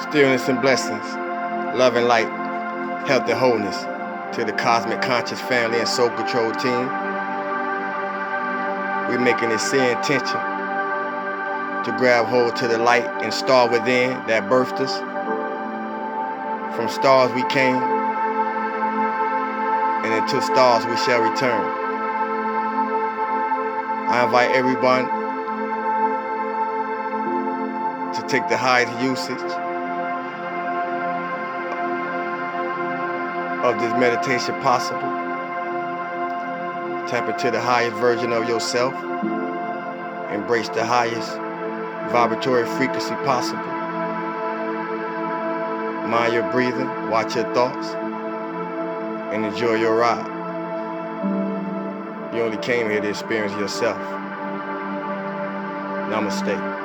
Stillness and blessings, love and light, health and wholeness to the Cosmic Conscious Family and Soul Control team. We're making it say intention to grab hold to the light and star within that birthed us. From stars we came, and into stars we shall return. I invite everyone to take the highest usage of this meditation possible. Tap into the highest version of yourself. Embrace the highest vibratory frequency possible. Mind your breathing, watch your thoughts, and enjoy your ride. You only came here to experience yourself. Namaste.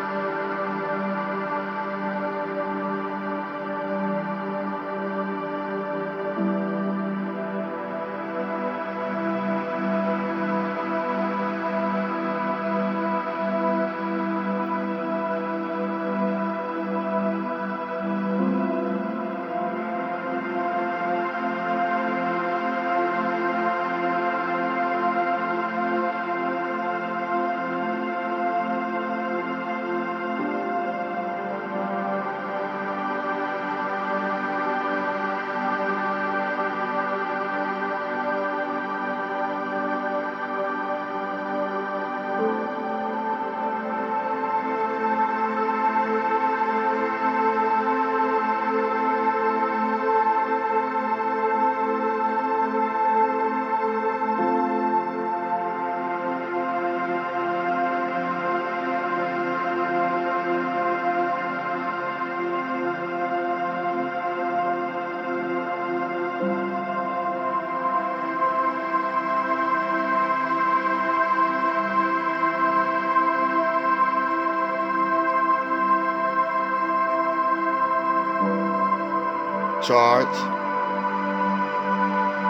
Charge,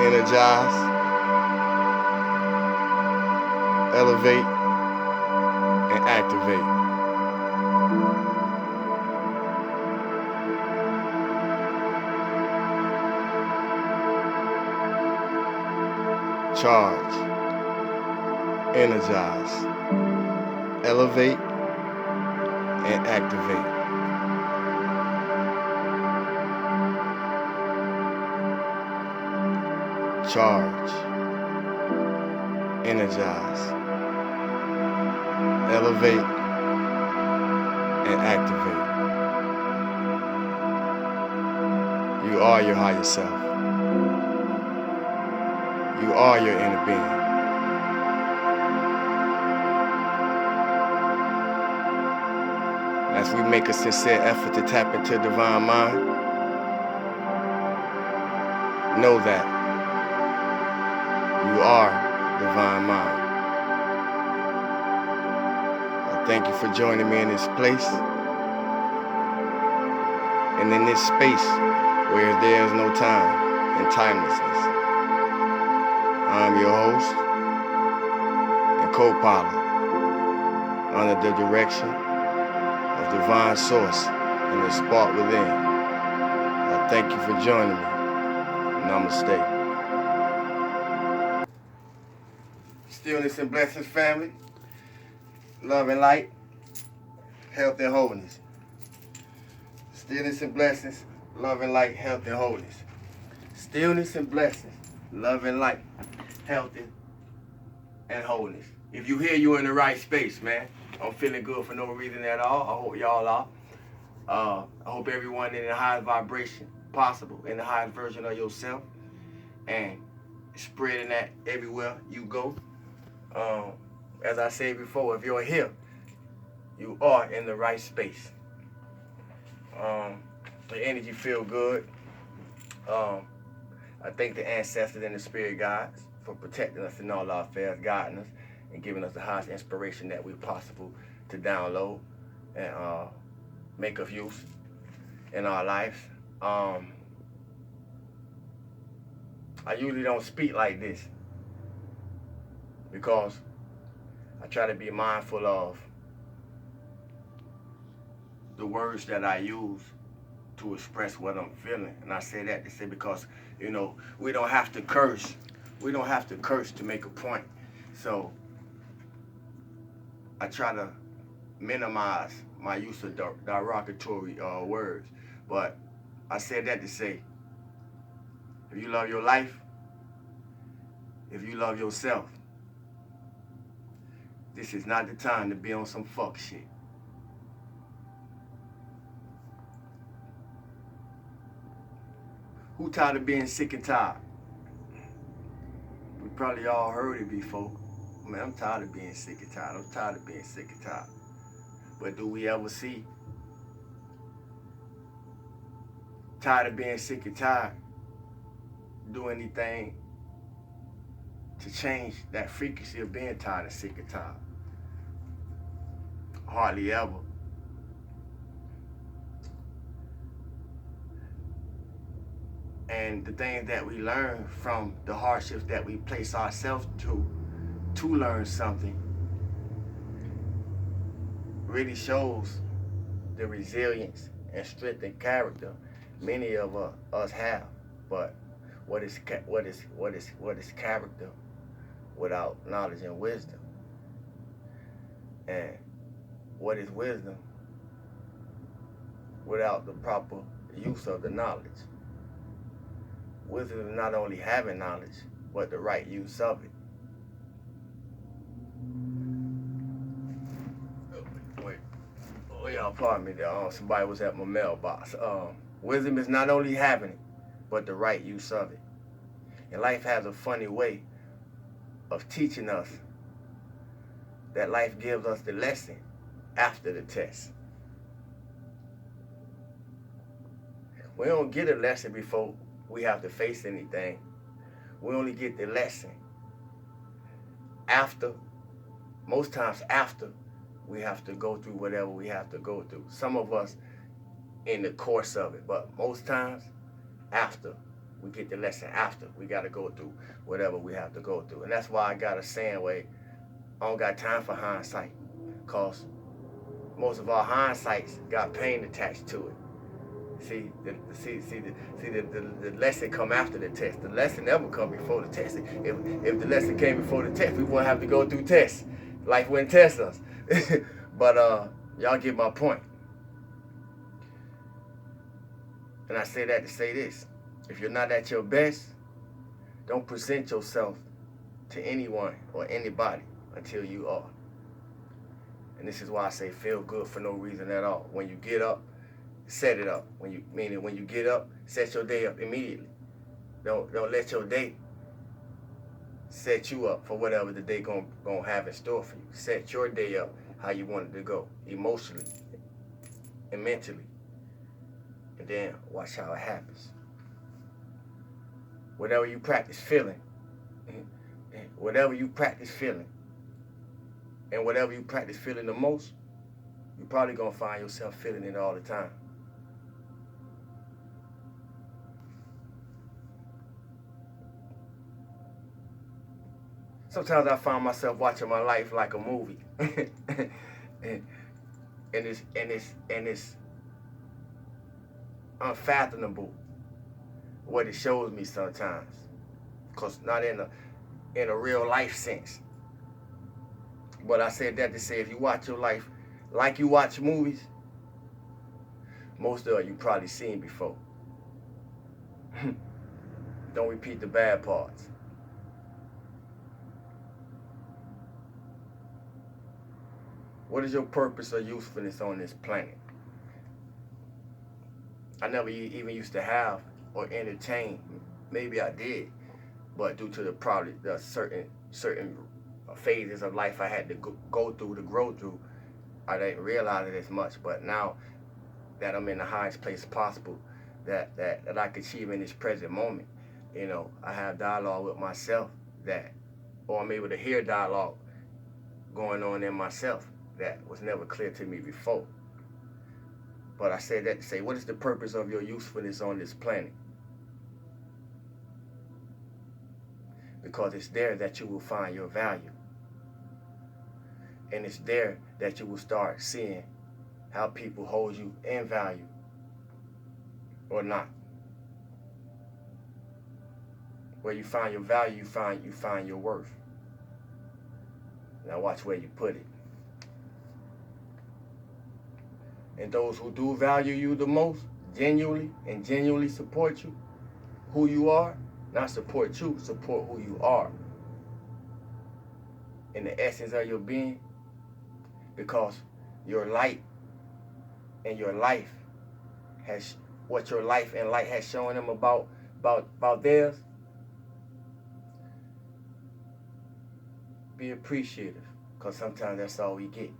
energize, elevate, and activate. Charge, energize, elevate, and activate. Charge, energize, elevate, and activate. You are your higher self. You are your inner being. As we make a sincere effort to tap into divine mind, know that you are divine mind. I thank you for joining me in this place and in this space where there is no time and timelessness. I am your host and co-pilot under the direction of divine source and the spark within. I thank you for joining me. Namaste. Stillness and blessings, family. Love and light, health and wholeness. Stillness and blessings, love and light, health and wholeness. Stillness and blessings, love and light, health and wholeness. If you hear you're in the right space, man. I'm feeling good for no reason at all. I hope y'all are. I hope everyone in the highest vibration possible, in the highest version of yourself, and spreading that everywhere you go. As I said before, if you're here, you are in the right space. The energy feel good. I thank the ancestors and the spirit guides for protecting us in all our affairs, guiding us, and giving us the highest inspiration that we possible to download and make of use in our lives. I usually don't speak like this because I try to be mindful of the words that I use to express what I'm feeling. And I say that to say because, we don't have to curse. We don't have to curse to make a point. So I try to minimize my use of derogatory words. But I said that to say, if you love your life, if you love yourself, this is not the time to be on some fuck shit. Who tired of being sick and tired? We probably all heard it before. Man, I'm tired of being sick and tired. I'm tired of being sick and tired. But do we ever see tired of being sick and tired do anything to change that frequency of being tired and sick and tired? Hardly ever. And the things that we learn from the hardships that we place ourselves to learn something really shows the resilience and strength and character many of us have. But what is character without knowledge and wisdom? And what is wisdom without the proper use of the knowledge? Wisdom is not only having knowledge, but the right use of it. Wait, oh y'all, pardon me there. Somebody was at my mailbox. Wisdom is not only having it, but the right use of it. And life has a funny way of teaching us that life gives us the lesson after the test. We don't get a lesson before we have to face anything. We only get the lesson after, most times after, we have to go through whatever we have to go through. Some of us in the course of it, but most times after. We get the lesson after we got to go through whatever we have to go through. And that's why I got a saying where I don't got time for hindsight, because most of our hindsights got pain attached to it. See, the lesson come after the test. The lesson never come before the test. If the lesson came before the test, we wouldn't have to go through tests. Life wouldn't test us. But y'all get my point. And I say that to say this. If you're not at your best, don't present yourself to anyone or anybody until you are. And this is why I say feel good for no reason at all. When you get up, set it up. When you get up, set your day up immediately. Don't let your day set you up for whatever the day gonna have in store for you. Set your day up how you want it to go, emotionally and mentally. And then watch how it happens. Whatever you practice feeling, and whatever you practice feeling the most, you're probably gonna find yourself feeling it all the time. Sometimes I find myself watching my life like a movie, and it's unfathomable what it shows me sometimes, because not in a real life sense. But I said that to say, if you watch your life like you watch movies, most of it you probably seen before. Don't repeat the bad parts. What is your purpose or usefulness on this planet? I never even used to have or entertain. Maybe I did, but due to the certain phases of life I had to go through to grow through, I didn't realize it as much. But now that I'm in the highest place possible that I can achieve in this present moment, I have dialogue with myself or I'm able to hear dialogue going on in myself that was never clear to me before. But I said that to say, what is the purpose of your usefulness on this planet? Because it's there that you will find your value. And it's there that you will start seeing how people hold you in value. or not. Where you find your value, you find your worth. Now watch where you put it. And those who do value you the most, genuinely support you, who you are, not support you, support who you are. In the essence of your being, because your light and your life has, what your life and light has shown them about theirs, be appreciative, because sometimes that's all we get.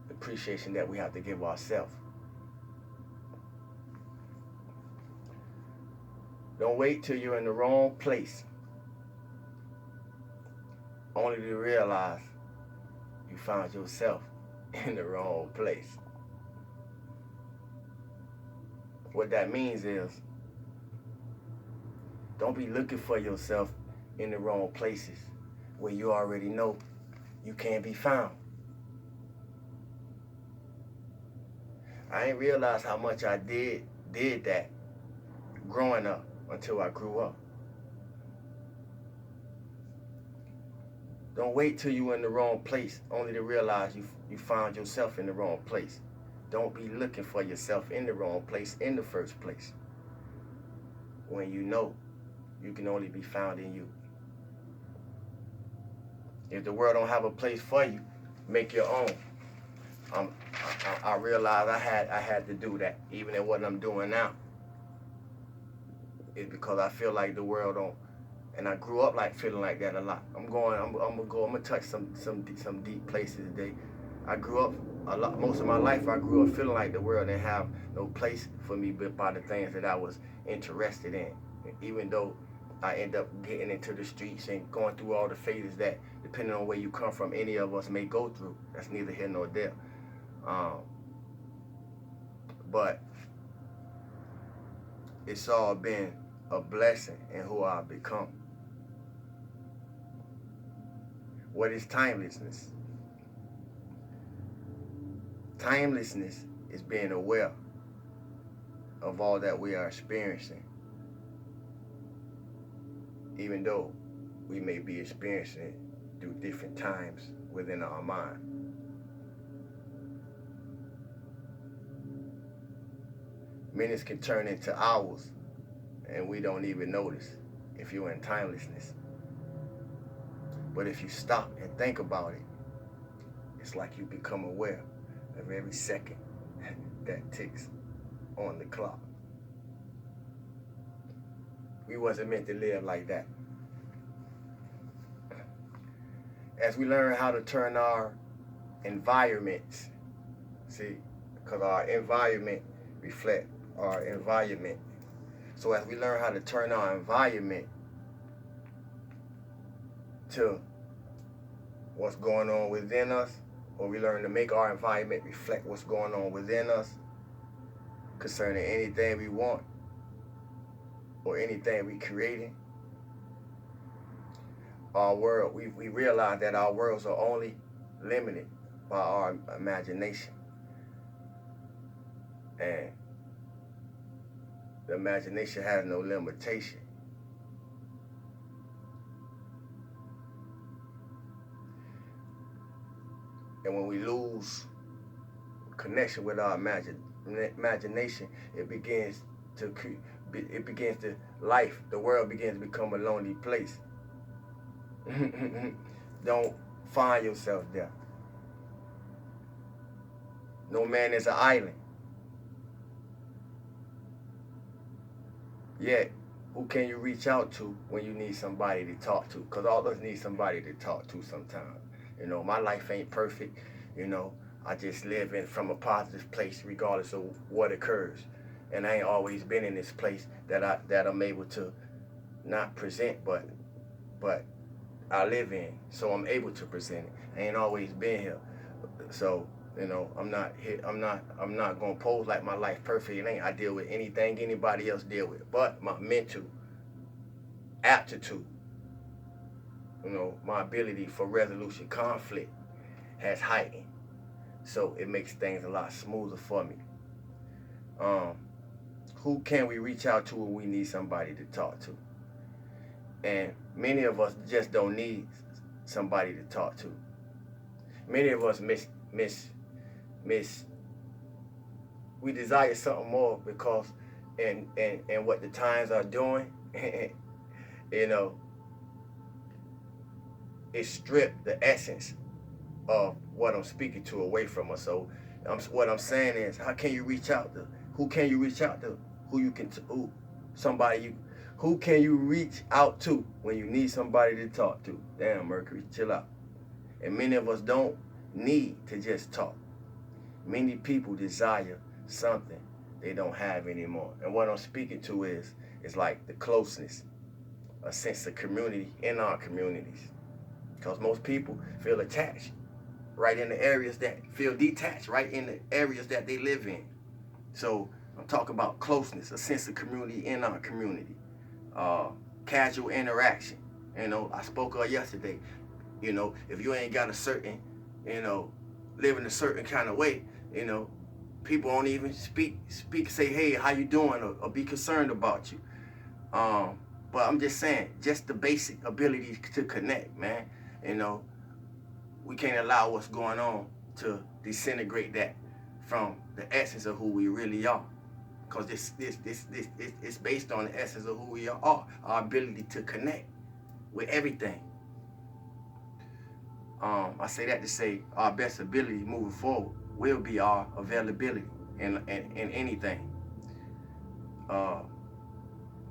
The appreciation that we have to give ourselves. Don't wait till you're in the wrong place only to realize you found yourself in the wrong place. What that means is, don't be looking for yourself in the wrong places where you already know you can't be found. I ain't realized how much I did that growing up until I grew up. Don't wait till you're in the wrong place only to realize you found yourself in the wrong place. Don't be looking for yourself in the wrong place in the first place, when you know you can only be found in you. If the world don't have a place for you, make your own. I realized I had to do that, even in what I'm doing now. It's because I feel like the world don't, and I grew up like feeling like that a lot. I'm gonna touch some deep places today. I grew up a lot, most of my life I grew up feeling like the world didn't have no place for me but by the things that I was interested in. Even though I end up getting into the streets and going through all the phases that, depending on where you come from, any of us may go through. That's neither here nor there. But it's all been a blessing in who I've become. What is timelessness? Timelessness is being aware of all that we are experiencing, even though we may be experiencing it through different times within our mind. Minutes can turn into hours, and we don't even notice if you're in timelessness. But if you stop and think about it, it's like you become aware of every second that ticks on the clock. We wasn't meant to live like that. As we learn how to turn our environments, see, because our environment reflects our environment. So as we learn how to turn our environment to what's going on within us, or we learn to make our environment reflect what's going on within us concerning anything we want or anything we creating, our world, we realize that our worlds are only limited by our imagination. And the imagination has no limitation. And when we lose connection with our imagination, it begins to life, the world begins to become a lonely place. Don't find yourself there. No man is an island. Yet, who can you reach out to when you need somebody to talk to? Because all of us need somebody to talk to sometimes. You know, my life ain't perfect. You know, I just live from a positive place regardless of what occurs. And I ain't always been in this place that I'm able to not present, but I live in. So I'm able to present it. I ain't always been here. So, you know, I'm not gonna pose like my life perfect. It ain't. I deal with anything anybody else deal with. But my mental aptitude, you know, my ability for resolution conflict has heightened. So it makes things a lot smoother for me. Who can we reach out to when we need somebody to talk to? And many of us just don't need somebody to talk to. Many of us we desire something more because and what the times are doing, you know, it stripped the essence of what I'm speaking to away from us. So what I'm saying is, how can you reach out to? Who can you reach out to? Who can you reach out to when you need somebody to talk to? Damn, Mercury, chill out. And many of us don't need to just talk. Many people desire something they don't have anymore. And what I'm speaking to is like the closeness, a sense of community in our communities. Because most people feel attached right in the areas that feel detached, right in the areas that they live in. So I'm talking about closeness, a sense of community in our community. Casual interaction. You know, I spoke of yesterday. You know, if you ain't got a certain, live in a certain kind of way, people won't even speak, say, hey, how you doing, or be concerned about you. But I'm just saying, just the basic ability to connect, man. We can't allow what's going on to disintegrate that from the essence of who we really are. Because this it's based on the essence of who we are, our ability to connect with everything. I say that to say our best ability moving forward will be our availability in anything.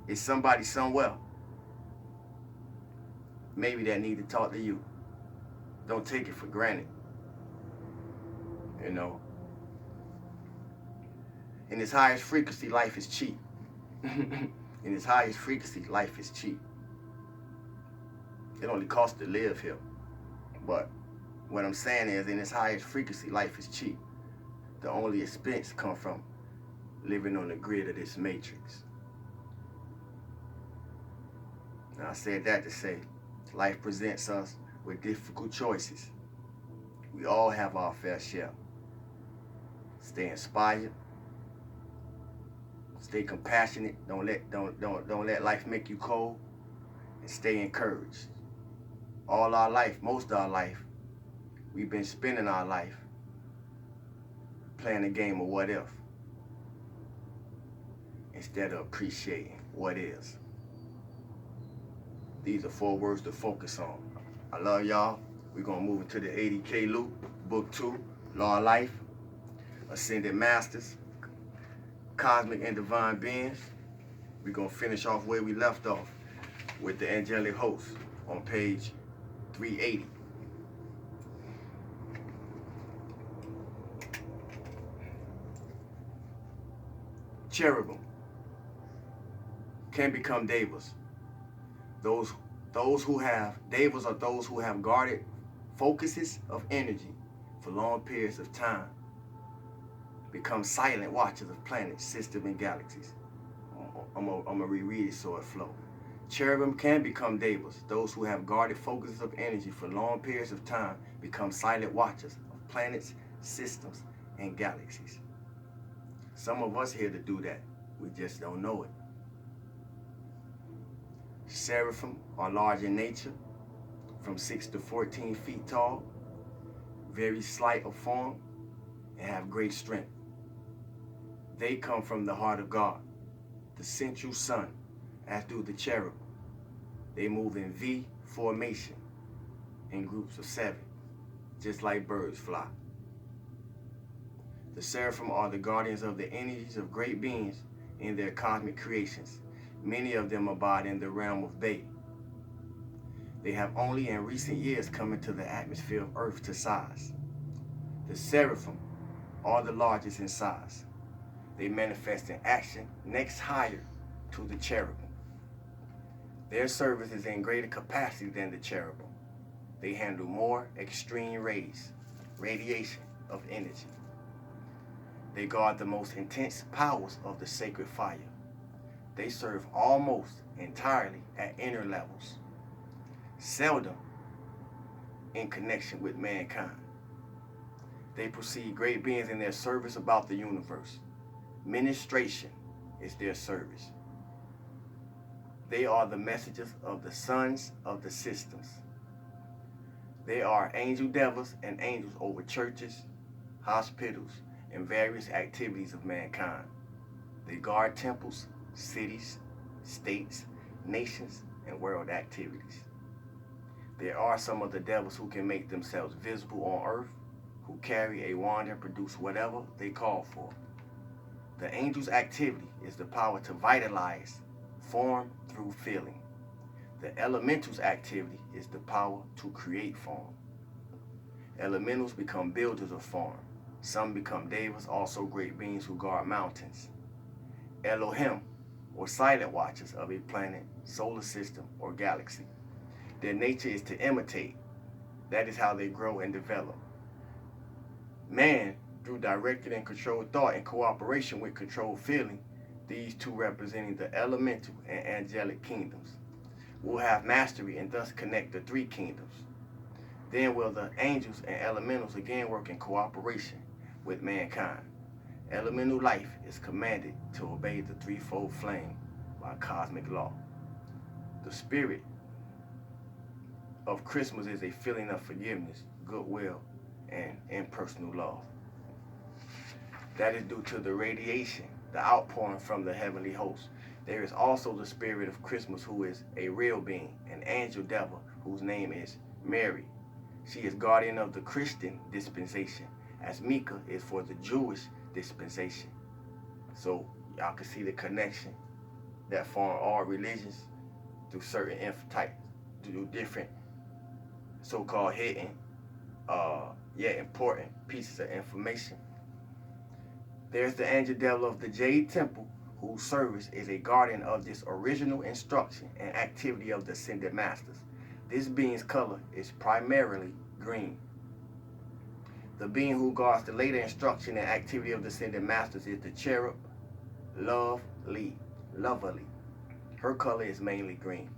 It's somebody somewhere maybe that need to talk to you. Don't take it for granted. In its highest frequency, life is cheap. In its highest frequency, life is cheap. It only costs to live here. But what I'm saying is, in its highest frequency, life is cheap. The only expense comes from living on the grid of this matrix. Now, I said that to say, life presents us with difficult choices. We all have our fair share. Stay inspired. Stay compassionate. Don't let life make you cold. And stay encouraged. All our life, most of our life, we've been spending our life playing a game of what if, instead of appreciating what is. These are 4 words to focus on. I love y'all. We're going to move into the 80K loop, book 2, Law of Life, Ascended Masters, Cosmic and Divine Beings. We're going to finish off where we left off with the Angelic Host on page 380. Cherubim can become devas. Those who have devas are those who have guarded focuses of energy for long periods of time, become silent watchers of planets, systems, and galaxies. I'm gonna reread it so it flows. Cherubim can become devas. Those who have guarded focuses of energy for long periods of time become silent watchers of planets, systems, and galaxies. Some of us here to do that. We just don't know it. Seraphim are large in nature, from 6 to 14 feet tall, very slight of form, and have great strength. They come from the heart of God, the central sun, as do the cherub. They move in V formation in groups of 7, just like birds fly. The seraphim are the guardians of the energies of great beings in their cosmic creations. Many of them abide in the realm of Bk. They have only in recent years come into the atmosphere of Earth to size. The seraphim are the largest in size. They manifest in action next higher to the cherubim. Their service is in greater capacity than the cherubim. They handle more extreme radiation of energy. They guard the most intense powers of the sacred fire. They serve almost entirely at inner levels, seldom in connection with mankind. They precede great beings in their service about the universe. Ministration is their service. They are the messengers of the sons of the systems. They are angel devils and angels over churches, hospitals, and various activities of mankind. They guard temples, cities, states, nations, and world activities. There are some of the devils who can make themselves visible on earth, who carry a wand and produce whatever they call for. The angel's activity is the power to vitalize, form through feeling. The elemental's activity is the power to create form. Elementals become builders of form. Some become devas, also great beings who guard mountains. Elohim, or silent watchers of a planet, solar system, or galaxy. Their nature is to imitate. That is how they grow and develop. Man, through directed and controlled thought in cooperation with controlled feeling, these two representing the elemental and angelic kingdoms, will have mastery and thus connect the three kingdoms. Then will the angels and elementals again work in cooperation with mankind. Elemental life is commanded to obey the threefold flame by cosmic law. The spirit of Christmas is a feeling of forgiveness, goodwill, and impersonal love. That is due to the radiation, the outpouring from the heavenly host. There is also the spirit of Christmas, who is a real being, an angel devil whose name is Mary. She is guardian of the Christian dispensation, as Mika is for the Jewish dispensation. So y'all can see the connection that form all religions through certain through different so-called hidden, yet important pieces of information. There's the angel devil of the Jade Temple, whose service is a guardian of this original instruction and activity of the ascended masters. This being's color is primarily green. The being who guards the later instruction and activity of the ascended masters is the cherub, lovely. Her color is mainly green.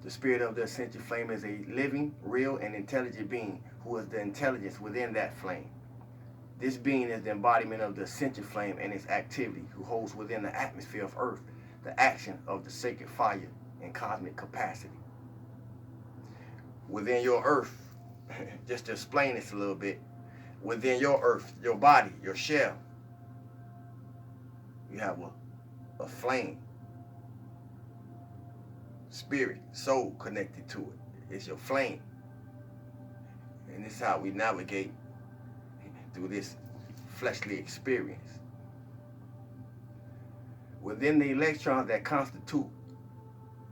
The spirit of the ascension flame is a living, real, and intelligent being who is the intelligence within that flame. This being is the embodiment of the ascension flame and its activity, who holds within the atmosphere of earth the action of the sacred fire and cosmic capacity. Within your earth, just to explain this a little bit, within your earth, your body, your shell, you have a flame, spirit, soul connected to it. It's your flame. And this is how we navigate through this fleshly experience. Within the electrons that constitute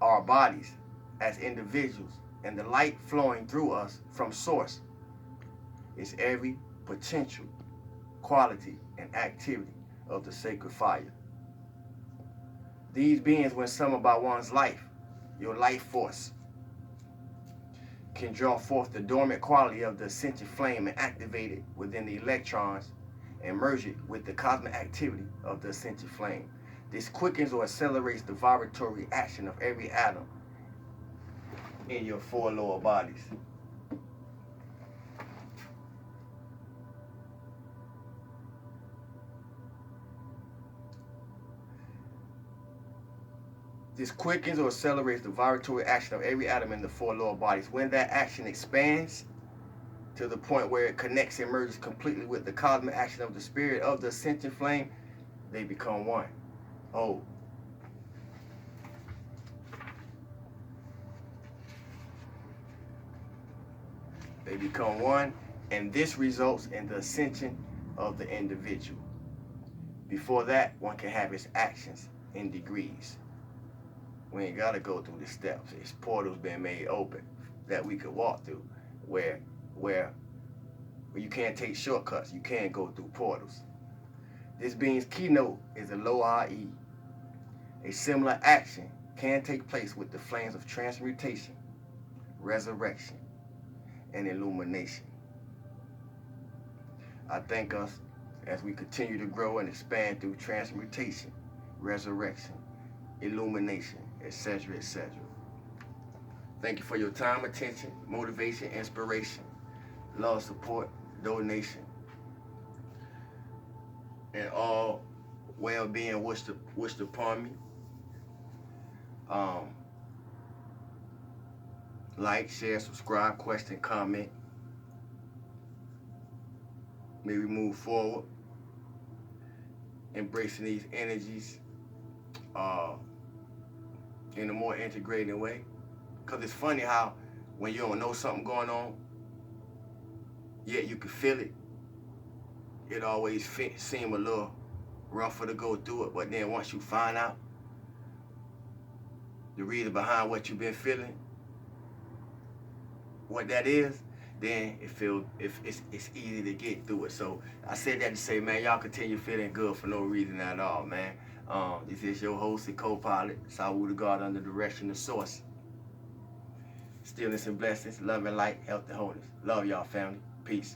our bodies as individuals and the light flowing through us from source is every potential quality and activity of the sacred fire. These beings, when summoned by one's life, your life force, can draw forth the dormant quality of the ascension flame and activate it within the electrons and merge it with the cosmic activity of the ascension flame. This quickens or accelerates the vibratory action of every atom in your four lower bodies. This quickens or accelerates the vibratory action of every atom in the four lower bodies. When that action expands to the point where it connects and merges completely with the cosmic action of the spirit of the ascension flame, they become one. Oh. They become one, and this results in the ascension of the individual. Before that, one can have its actions in degrees. We ain't got to go through the steps. It's portals being made open that we could walk through where you can't take shortcuts. You can't go through portals. This being's keynote is a low IE. A similar action can take place with the flames of transmutation, resurrection, and illumination. I thank us as we continue to grow and expand through transmutation, resurrection, illumination, etc., etc. Thank you for your time, attention, motivation, inspiration, love, support, donation, and all well-being wished upon me. Like, share, subscribe, question, comment. May we move forward, embracing these energies in a more integrated way. Because it's funny how when you don't know something going on, yet you can feel it, it always seem a little rougher to go through it. But then once you find out the reason behind what you've been feeling, what that is, then it's easy to get through it. So I said that to say, man, y'all continue feeling good for no reason at all, man. This is your host and co-pilot, Sawu the God, under direction of Source. Stillness and blessings, love and light, health and wholeness. Love y'all, family. Peace.